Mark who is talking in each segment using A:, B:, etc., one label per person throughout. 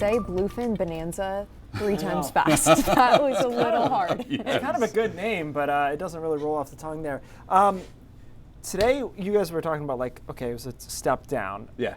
A: say bluefin bonanza 3 times fast. That was a little hard.
B: Yes.
C: It's kind of a good name, but it doesn't really roll off the tongue there. Today, you guys were talking about okay, it was a step down.
B: Yeah.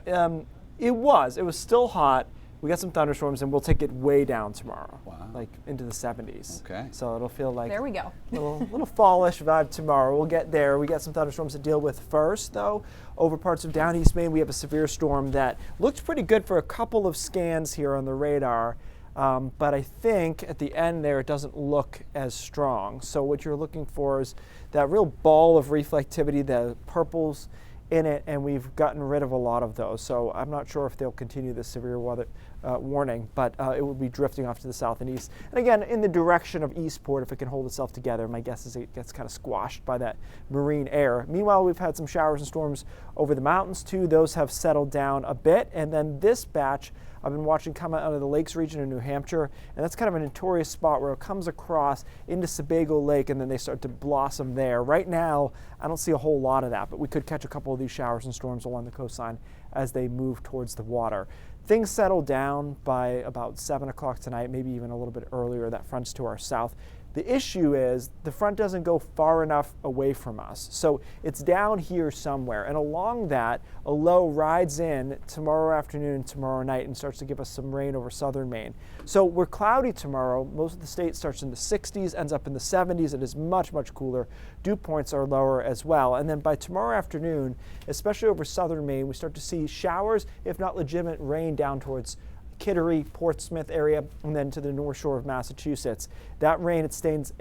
C: It was still hot. We got some thunderstorms, and we'll take it way down tomorrow.
B: Wow.
C: Like into the 70s.
B: Okay.
C: So it'll feel like
A: There we go.
C: little fallish vibe tomorrow. We'll get there. We got some thunderstorms to deal with first, though. Over parts of down East Maine, we have a severe storm that looked pretty good for a couple of scans here on the radar. But I think at the end there, it doesn't look as strong. So what you're looking for is that real ball of reflectivity, the purples in it, and we've gotten rid of a lot of those. So I'm not sure if they'll continue this severe weather warning, but it will be drifting off to the south and east. And again, in the direction of Eastport, if it can hold itself together, my guess is it gets kind of squashed by that marine air. Meanwhile, we've had some showers and storms over the mountains too. Those have settled down a bit. And then this batch I've been watching come out of the Lakes region in New Hampshire, and that's kind of a notorious spot where it comes across into Sebago Lake and then they start to blossom there. Right now, I don't see a whole lot of that, but we could catch a couple of these showers and storms along the coastline as they move towards the water. Things settle down by about 7 o'clock tonight, maybe even a little bit earlier. That front's to our south. The issue is the front doesn't go far enough away from us. So it's down here somewhere. And along that, a low rides in tomorrow afternoon and tomorrow night and starts to give us some rain over southern Maine. So we're cloudy tomorrow. Most of the state starts in the 60s, ends up in the 70s. It is much, much cooler. Dew points are lower as well. And then by tomorrow afternoon, especially over southern Maine, we start to see showers, if not legitimate rain, down towards Kittery, Portsmouth area, and then to the north shore of Massachusetts. That rain extends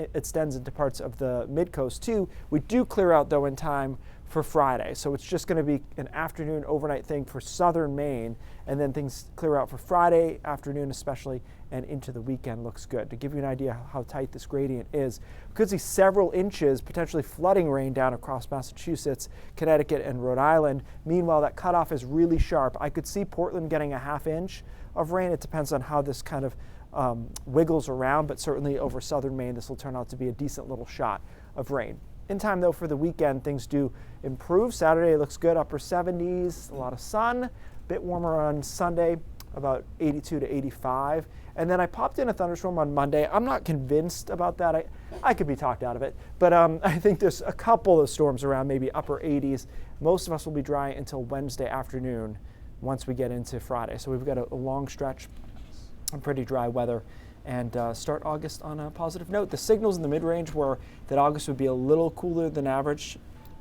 C: into parts of the mid-coast too. We do clear out though in time for Friday. So it's just going to be an afternoon overnight thing for southern Maine, and then things clear out for Friday afternoon especially, and into the weekend looks good. To give you an idea how tight this gradient is, we could see several inches, potentially flooding rain down across Massachusetts, Connecticut, and Rhode Island. Meanwhile, that cutoff is really sharp. I could see Portland getting a ½ inch of rain. It depends on how this kind of wiggles around, but certainly over southern Maine, this will turn out to be a decent little shot of rain. In time, though, for the weekend, things do improve. Saturday looks good, upper 70s, a lot of sun, a bit warmer on Sunday, about 82 to 85. And then I popped in a thunderstorm on Monday. I'm not convinced about that. I could be talked out of it, but I think there's a couple of storms around, maybe upper 80s. Most of us will be dry until Wednesday afternoon once we get into Friday. So we've got a long stretch of pretty dry weather, and start August on a positive note. The signals in the mid-range were that August would be a little cooler than average,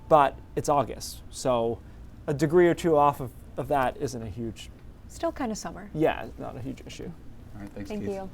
C: but it's August. So a degree or two off of that isn't a huge,
A: Still kind of summer.
C: yeah, not a huge issue.
B: All right, thanks,
A: Thank
B: Keith.
A: you.